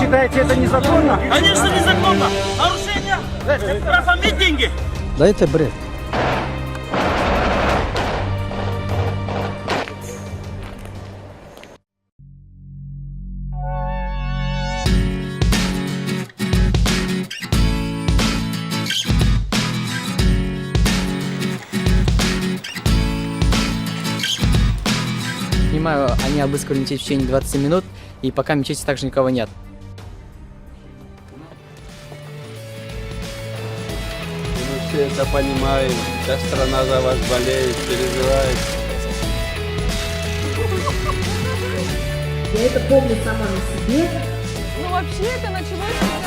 считаете, это незаконно? Конечно, незаконно. Нарушение прав о митинге. Да это бред. Понимаю, они обыскивали мечеть в течение 20 минут, и пока в мечети также никого нет. Мы все это понимаем, вся страна за вас болеет, переживает. Я это помню сама на себе. Ну вообще это началось